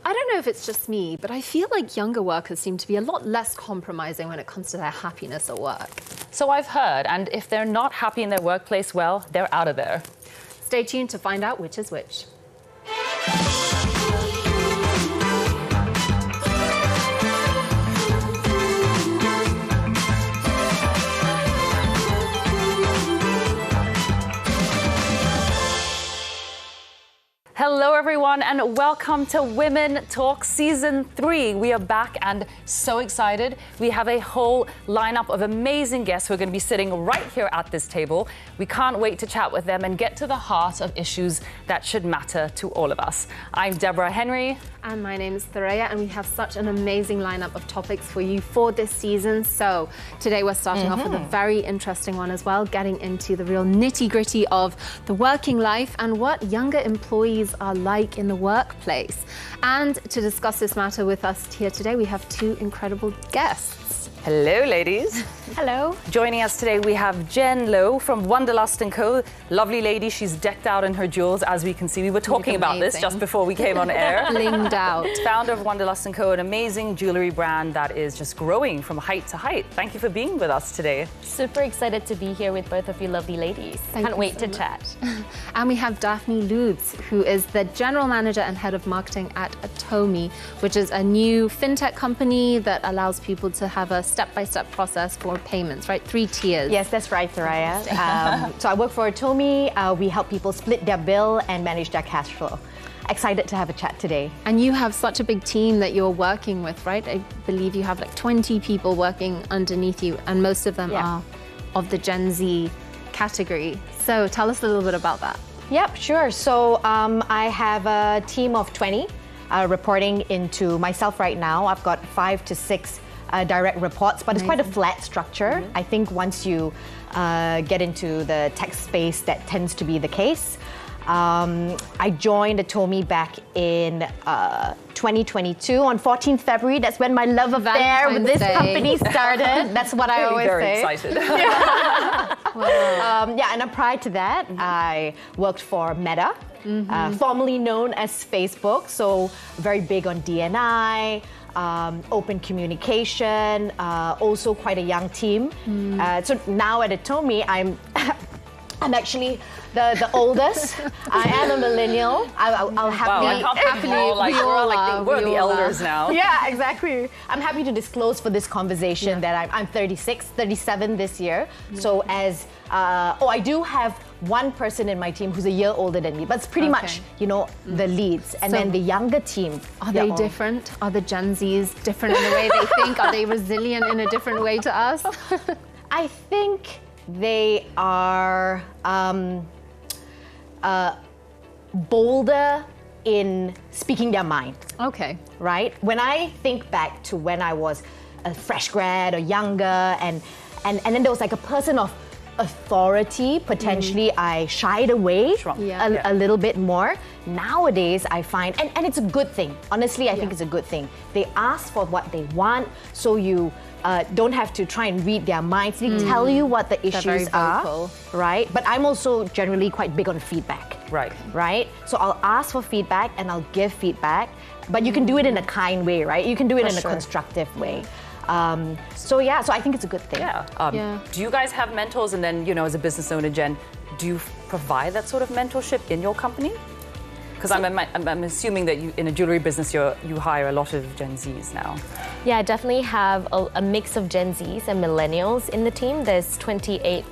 I don't know if it's just me, but I feel like younger workers seem to be a lot less compromising when it comes to their happiness at work. So I've heard, and if they're not happy in their workplace, well, they're out of there. Stay tuned to find out which is which. Hello everyone and welcome to Women Talk Season 3. We are back and so excited. We have a whole lineup of amazing guests who are going to be sitting right here at this table. We can't wait to chat with them and get to the heart of issues that should matter to all of us. I'm Deborah Henry. And my name is Zoraya, and we have such an amazing lineup of topics for you for this season. So today we're starting off with a very interesting one as well, getting into the real nitty-gritty of the working life and what younger employees are like in the workplace. And to discuss this matter with us here today, we have two incredible guests. Hello, ladies. Hello. Joining us today, we have Jen Lowe from Wanderlust & Co. Lovely lady. She's decked out in her jewels, as we can see. We were talking about this just before we came on air. Blinged out. Founder of Wanderlust & Co., an amazing jewelry brand that is just growing from height to height. Thank you for being with us today. Super excited to be here with both of you lovely ladies. Can't wait to chat. And we have Daphne Lutz, who is the General Manager and Head of Marketing at Atomi, which is a new fintech company that allows people to have a step-by-step process for payments, right? 3 tiers. Yes, that's right, Zoraya. So I work for Atomi. We help people split their bill and manage their cash flow. Excited to have a chat today. And you have such a big team that you're working with, right? I believe you have like 20 people working underneath you, and most of them are of the Gen Z category. So tell us a little bit about that. Yep, sure. So I have a team of 20 reporting into myself right now. I've got 5 to 6 direct reports, but it's quite a flat structure. I think once you get into the tech space, that tends to be the case. I joined Atomi back in 2022 on 14th February. That's when my love affair with this company started. That's what I always say. Very excited. And prior to that, I worked for Meta, formerly known as Facebook. So very big on D&I. Open communication, also quite a young team. So now at Atomi, I'm actually the oldest. I am a millennial. I'll happily... Wow, we're the elders now. Yeah, exactly. I'm happy to disclose for this conversation that I'm 36, 37 this year. So as... I do have one person in my team who's a year older than me, but it's pretty much, the leads. And then the younger team. Are they different? Are the Gen Zs different in the way they think? Are they resilient in a different way to us? I think they are bolder in speaking their mind. Okay. Right? When I think back to when I was a fresh grad or younger, and then there was like a person of authority, potentially I shied away a little bit more. Nowadays, I find, and it's a good thing. Honestly, I think it's a good thing. They ask for what they want, so you don't have to try and read their minds. They tell you what the issues are, right? But I'm also generally quite big on feedback. Right? So I'll ask for feedback and I'll give feedback, but you can do it in a kind way, right? You can do it in a constructive way. So I think it's a good thing. Do you guys have mentors? And then, as a business owner, Jen, do you provide that sort of mentorship in your company? Because I'm assuming that you, in a jewelry business, you hire a lot of Gen Zs now. Yeah, I definitely have a mix of Gen Zs and millennials in the team. There's 28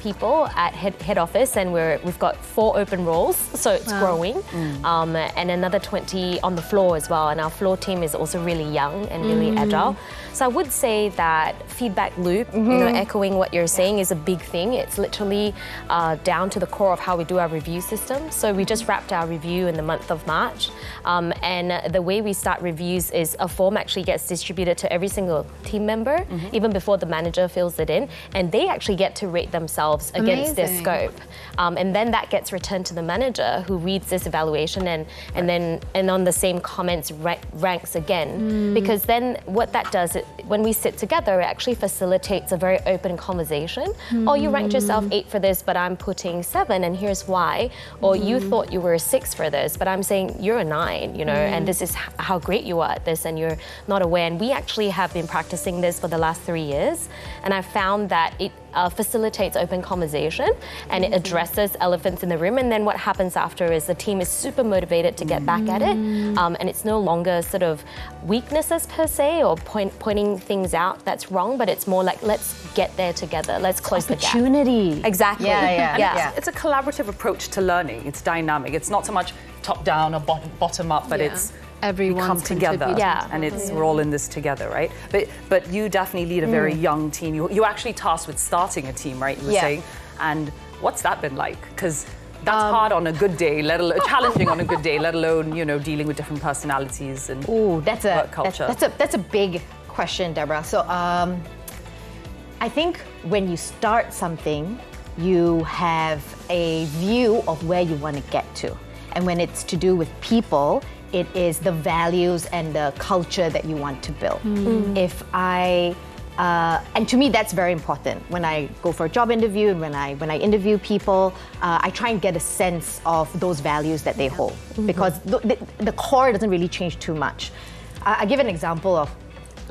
people at head office, and we've got 4 open roles, so it's growing, and another 20 on the floor as well. And our floor team is also really young and really agile. So I would say that feedback loop, echoing what you're saying, is a big thing. It's literally down to the core of how we do our review system. So we just wrapped our review in the month of March, and the way we start reviews is a form actually gets distributed to every single team member, even before the manager fills it in, and they actually get to rate themselves themselves against their scope. And then that gets returned to the manager who reads this evaluation and on the same comments ranks again. Because then what that does, when we sit together, it actually facilitates a very open conversation. Oh, you ranked yourself 8 for this, but I'm putting 7 and here's why. Or you thought you were a 6 for this, but I'm saying you're a 9, you know, and this is how great you are at this and you're not aware. And we actually have been practicing this for the last 3 years. And I've found that it facilitates open conversation and it addresses elephants in the room. And then what happens after is the team is super motivated to get back at it. And it's no longer sort of weaknesses per se or pointing things out that's wrong, but it's more like, let's get there together. Let's close the gap. Opportunity. Exactly. Yeah. It's a collaborative approach to learning. It's dynamic. It's not so much top down or bottom up, but it's everyone come together, and we're all in this together, right? But you definitely lead a very young team. You actually tasked with starting a team, right? You were saying, and what's that been like? Because that's hard on a good day, let alone challenging on a good day, let alone dealing with different personalities and work culture. That's a big question, Deborah. So I think when you start something, you have a view of where you want to get to, and when it's to do with people, it is the values and the culture that you want to build. And to me, that's very important. When I go for a job interview and when I interview people, I try and get a sense of those values that they hold, because the core doesn't really change too much. I give an example of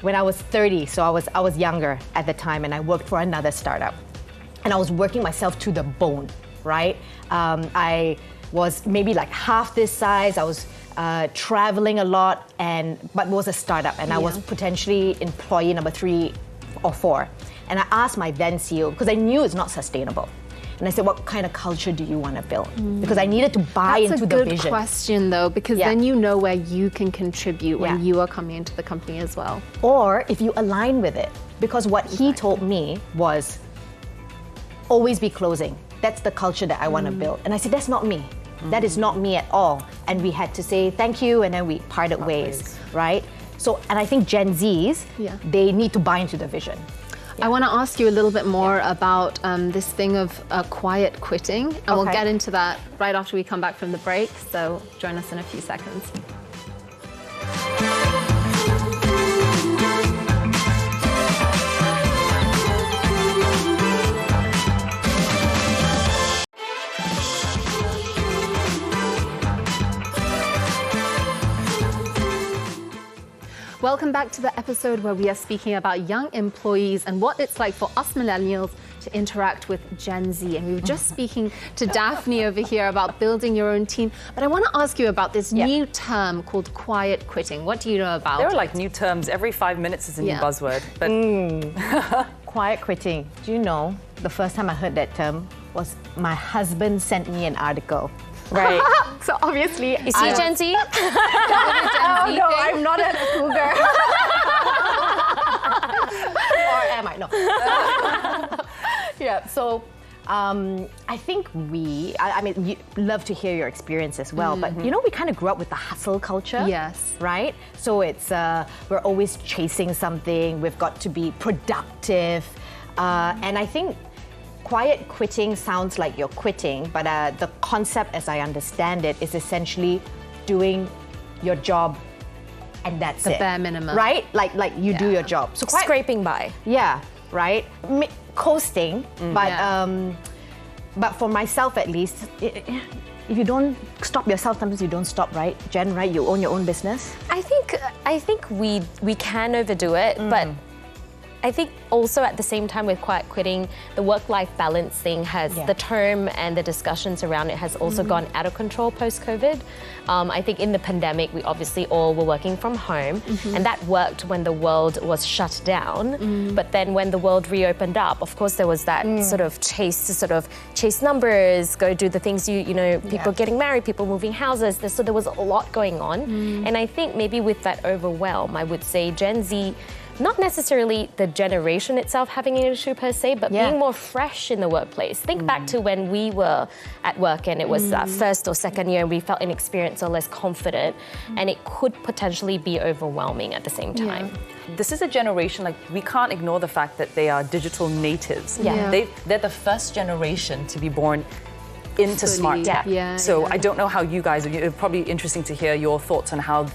when I was 30, so I was younger at the time, and I worked for another startup, and I was working myself to the bone, right? I was maybe like half this size. I was traveling a lot, but it was a startup, and I was potentially employee number 3 or 4. And I asked my then CEO, because I knew it's not sustainable. And I said, what kind of culture do you want to build? Because I needed to buy into the vision. That's a good question, though, because then you know where you can contribute when you are coming into the company as well. Or if you align with it. Because what he told me was, always be closing. That's the culture that I want to build. And I said, that's not me. That is not me at all. And we had to say thank you, and then we parted ways, right? So, and I think Gen Zs, they need to buy into the vision. I want to ask you a little bit more about this thing of quiet quitting, and we'll get into that right after we come back from the break. So join us in a few seconds. Welcome back to the episode where we are speaking about young employees and what it's like for us millennials to interact with Gen Z. And we were just speaking to Daphne over here about building your own team. But I want to ask you about this new term called quiet quitting. What do you know about it? There are like new terms. Every 5 minutes is a new buzzword. But Quiet quitting. Do you know, the first time I heard that term was my husband sent me an article. Right. So obviously, is he Gen Z? Oh no, I'm not a cougar. Or am I? No. So I think I mean, you love to hear your experience as well, but we kind of grew up with the hustle culture. Yes. Right? So it's, we're always chasing something, we've got to be productive. And I think quiet quitting sounds like you're quitting, but the concept, as I understand it, is essentially doing your job, and that's it. The bare minimum, right? Like you do your job. So scraping by. Yeah, right. Coasting, but for myself at least, if you don't stop yourself, sometimes you don't stop, right? Jen, right? You own your own business. I think we can overdo it, but I think also at the same time with quiet quitting, the work-life balance thing has, the term and the discussions around it has also gone out of control post-COVID. I think in the pandemic, we obviously all were working from home, and that worked when the world was shut down. But then when the world reopened up, of course, there was that sort of chase numbers, go do the things people getting married, people moving houses. So there was a lot going on. And I think maybe with that overwhelm, I would say Gen Z not necessarily the generation itself having an issue per se, but being more fresh in the workplace. Think back to when we were at work and it was first or second year and we felt inexperienced or less confident, and it could potentially be overwhelming at the same time. This is a generation, like, we can't ignore the fact that they are digital natives. They're the first generation to be born into smart tech. So I don't know how you guys, it's probably interesting to hear your thoughts on how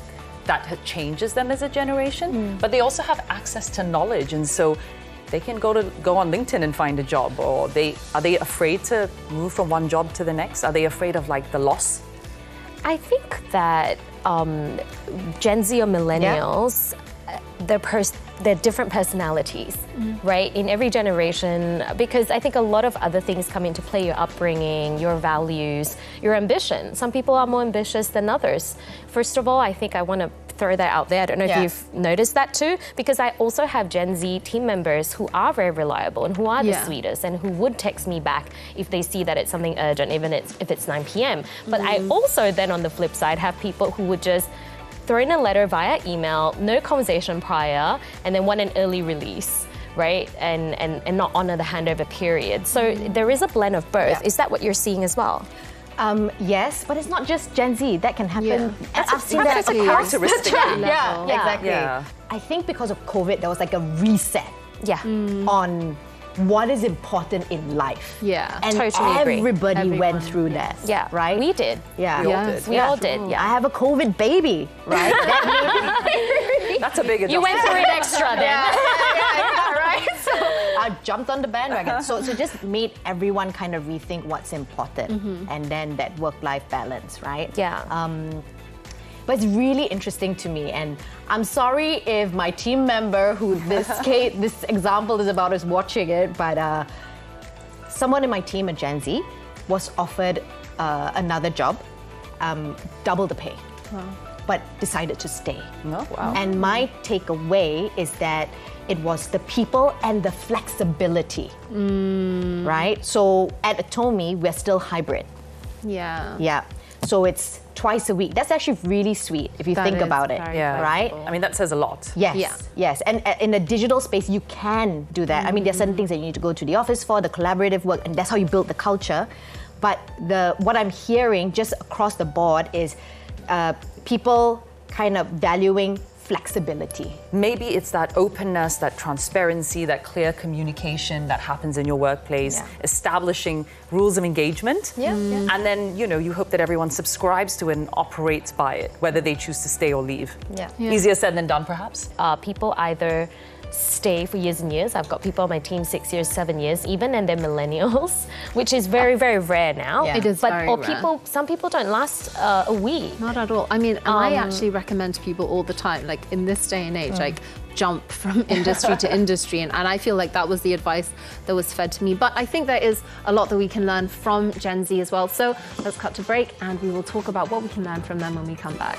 that changes them as a generation, but they also have access to knowledge, and so they can go on LinkedIn and find a job. Or are they afraid to move from one job to the next? Are they afraid of like the loss? I think that Gen Z or millennials, they're different personalities, right? In every generation, because I think a lot of other things come into play: your upbringing, your values, your ambition. Some people are more ambitious than others. First of all, I think I want to throw that out there. I don't know if you've noticed that too, because I also have Gen Z team members who are very reliable and who are the sweetest and who would text me back if they see that it's something urgent, even if it's 9 p.m. But I also then on the flip side have people who would just throw in a letter via email, no conversation prior, and then want an early release, right? And not honor the handover period. So there is a blend of both. Is that what you're seeing as well? Yes, but it's not just Gen Z. That can happen. I've seen that as a characteristic. Exactly. I think because of COVID, there was like a reset on what is important in life. And totally agree. Everybody went through that. Right? We did. We all did. We all did. I have a COVID baby, right? That's a big adjustment. You went through it extra then. Right? So I jumped on the bandwagon. So just made everyone kind of rethink what's important, and then that work-life balance, right? But it's really interesting to me, and I'm sorry if my team member who this example is about is watching it, but someone in my team, a Gen Z, was offered another job, double the pay, but decided to stay. And my takeaway is that it was the people and the flexibility, right? So at Atomi, we're still hybrid. So it's twice a week. That's actually really sweet if you think about it, right? I mean, that says a lot. Yes. And in a digital space, you can do that. I mean, there's certain things that you need to go to the office for, the collaborative work, and that's how you build the culture. But what I'm hearing just across the board is people kind of valuing flexibility. Maybe it's that openness, that transparency, that clear communication that happens in your workplace, establishing rules of engagement. And then, you hope that everyone subscribes to it and operates by it, whether they choose to stay or leave. Easier said than done, perhaps? People either stay for years and years. I've got people on my team 6 years, 7 years even, and they're millennials, which is very, very rare now. It is very rare. Some people don't last a week. Not at all. I mean, I actually recommend to people all the time, like in this day and age, like jump from industry to industry. And I feel like that was the advice that was fed to me. But I think there is a lot that we can learn from Gen Z as well. So let's cut to break and we will talk about what we can learn from them when we come back.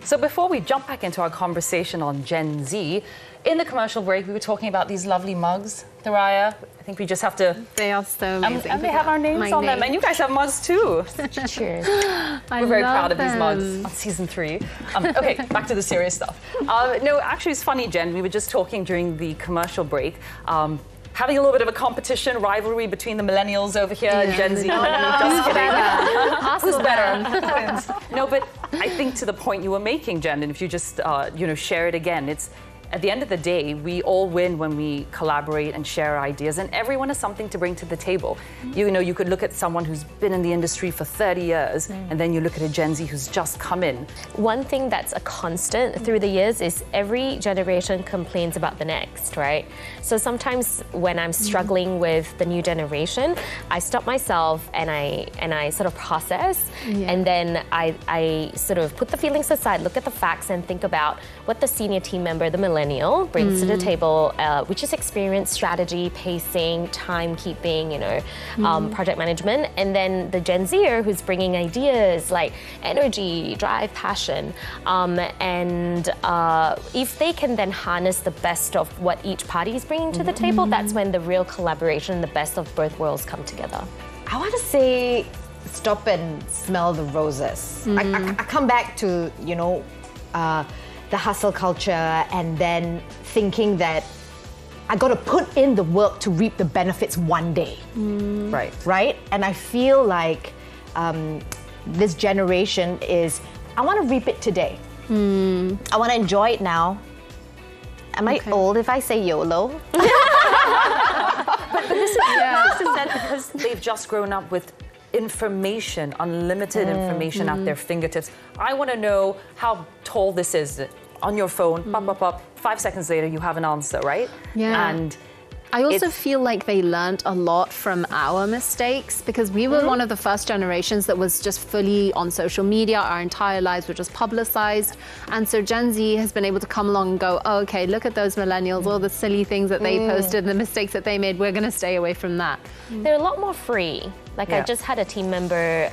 So before we jump back into our conversation on Gen Z, in the commercial break, we were talking about these lovely mugs, Zoraya. I think we just have to... They are so amazing. And they have our names on them. And you guys have mugs too. Cheers. We're very proud of these mugs on season 3. Okay, back to the serious stuff. No, actually, it's funny, Jen. We were just talking during the commercial break. Having a little bit of a competition, rivalry between the millennials over here and Gen Z. Just kidding. Who's better? No, but I think to the point you were making, Jen, and if you just share it again, it's at the end of the day, we all win when we collaborate and share ideas, and everyone has something to bring to the table. You could look at someone who's been in the industry for 30 years, and then you look at a Gen Z who's just come in. One thing that's a constant through the years is every generation complains about the next, right? So sometimes when I'm struggling with the new generation, I stop myself and I sort of process, and then I sort of put the feelings aside, look at the facts, and think about what the senior team member, the millennial, millennial brings to the table, which is experience, strategy, pacing, timekeeping, project management. And then the Gen Zer who's bringing ideas like energy, drive, passion. And if they can then harness the best of what each party is bringing to the table, that's when the real collaboration, the best of both worlds come together. I want to say, stop and smell the roses. I come back to, the hustle culture and then thinking that I got to put in the work to reap the benefits one day. Right? And I feel like this generation is, I want to reap it today. I want to enjoy it now. Am I old if I say YOLO? But this is that because they've just grown up with information, unlimited information at their fingertips. I want to know how tall this is on your phone. Pop, pop, pop. 5 seconds later, you have an answer, right? Yeah. And I also feel like they learned a lot from our mistakes because we were one of the first generations that was just fully on social media. Our entire lives were just publicized. And so Gen Z has been able to come along and go, oh, okay, look at those millennials, all the silly things that they posted, the mistakes that they made. We're going to stay away from that. They're a lot more free. Like I just had a team member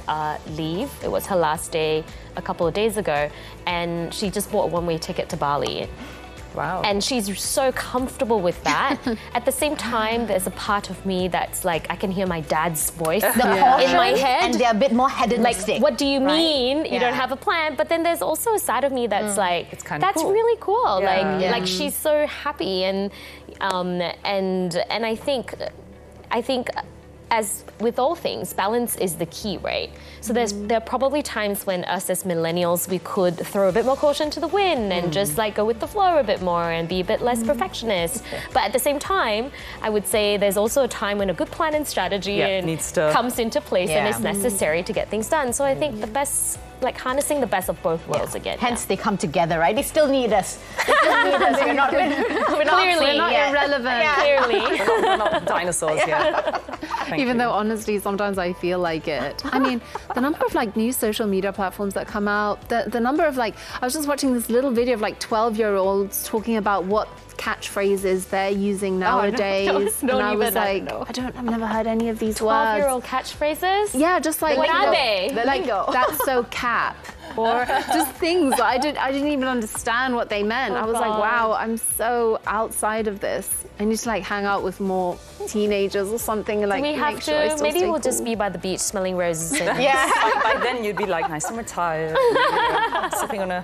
leave. It was her last day a couple of days ago. And she just bought a one-way ticket to Bali. wow. And she's so comfortable with that. At the same time, there's a part of me that's like, I can hear my dad's voice in my head. And they're a bit more hedonistic. Like, what do you mean? You don't have a plan? But then there's also a side of me that's like, it's kind of that's cool. really cool. Yeah. Like she's so happy, and I think as with all things, balance is the key, right? So there are probably times when us as millennials, we could throw a bit more caution to the wind and just like go with the flow a bit more and be a bit less perfectionist. But at the same time, I would say there's also a time when a good plan and strategy comes into place and is necessary to get things done. So I think the best, like harnessing the best of both worlds again. Hence they come together, right? They still need us. They still need us. We're not irrelevant. Clearly. We're not dinosaurs yet. Even though honestly, sometimes I feel like it. I mean, the number of like new social media platforms that come out, the number of like, I was just watching this little video of like 12-year-olds talking about what catchphrases they're using nowadays. And I was like, I've never heard any of these words. 12-year-old catchphrases? Yeah, just like, what are they? Like, that's so cap. Or just things I didn't even understand what they meant. I was like, wow, I'm so outside of this. I need to like hang out with more teenagers or something and like we have make sure I to. still Maybe stay we'll cool. just be by the beach smelling roses. And By then you'd be like nice and retired, sipping on a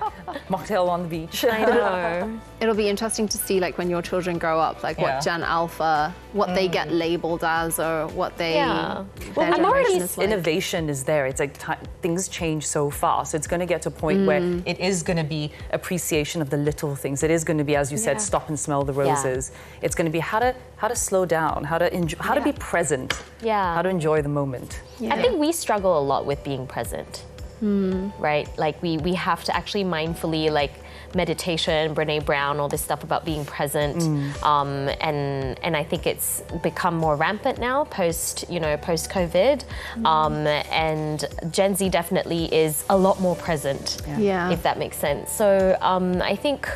mocktail on the beach. I know. It'll be interesting to see like when your children grow up, like what Gen Alpha, what they get labeled as or what they. Yeah. Their And already generation is like. innovation is there. It's like things change so fast. It's going to get to a point where it is going to be appreciation of the little things. It is going to be, as you said, stop and smell the roses. It's going to be how to slow down, how to enjoy, how to be present, how to enjoy the moment. I think we struggle a lot with being present, right? Like we have to actually mindfully, like meditation, Brene Brown, all this stuff about being present, and I think it's become more rampant now post COVID, and Gen Z definitely is a lot more present, if that makes sense. So I think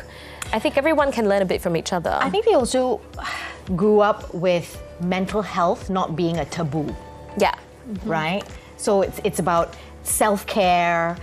everyone can learn a bit from each other. I think they also grew up with mental health not being a taboo. Yeah. Right? So it's about self-care,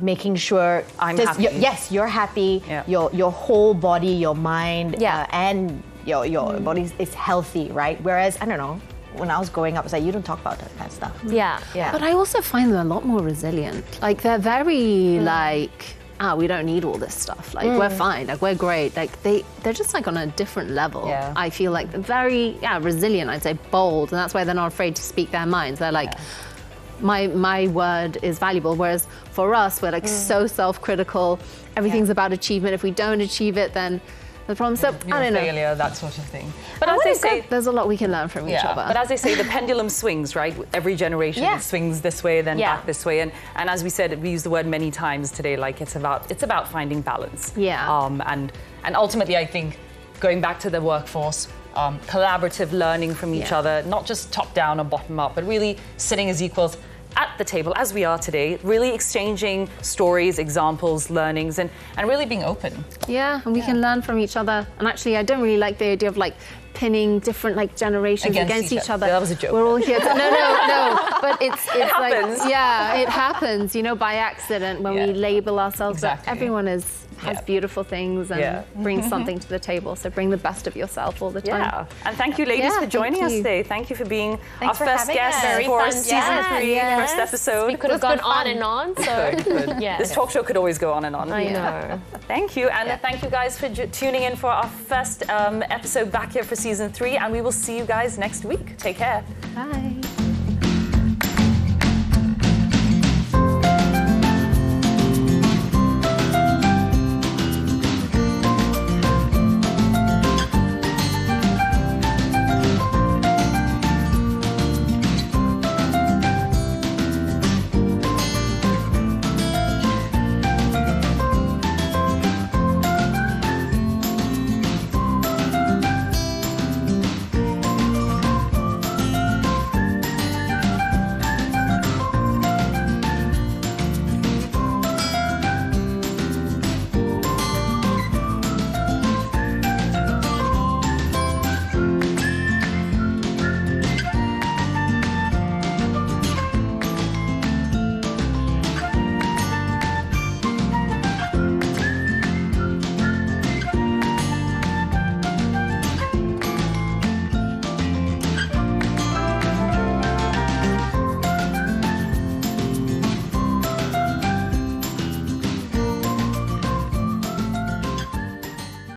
making sure I'm happy. You're happy. Yeah. Your whole body, your mind, and your Mm. body is healthy, right? Whereas I don't know, when I was growing up, it's like you don't talk about that kind of stuff. Yeah. But I also find them a lot more resilient. Like they're very like, we don't need all this stuff. Like we're fine. Like we're great. Like they're just like on a different level. Yeah. I feel like they're very resilient. I'd say bold, and that's why they're not afraid to speak their minds. They're like. My word is valuable, whereas for us, we're like so self-critical. Everything's about achievement. If we don't achieve it, then the problem. So I don't know. Failure, that sort of thing. But as they say, There's a lot we can learn from each other. But as they say, the pendulum swings, right? Every generation it swings this way, then back this way, and as we said, we use the word many times today. Like it's about finding balance. And ultimately, I think going back to the workforce. Collaborative learning from each other, not just top down or bottom up, but really sitting as equals, at the table, as we are today, really exchanging stories, examples, learnings, and really being open. Yeah, and we can learn from each other. And actually, I don't really like the idea of like pinning different like generations against each other. Yeah, that was a joke. We're all here. No. But it's happens. like, yeah, it happens, you know, by accident when we label ourselves. Exactly. But everyone has beautiful things and brings something to the table. So bring the best of yourself all the time. Yeah, and thank you, ladies, for joining us today. Thank you for being our first guest Very for fun. season 3, first episode. We could have gone on and on. So yeah, This talk show could always go on and on. I know. Thank you, and thank you guys for tuning in for our first episode back here for season 3, and we will see you guys next week. Take care. Bye.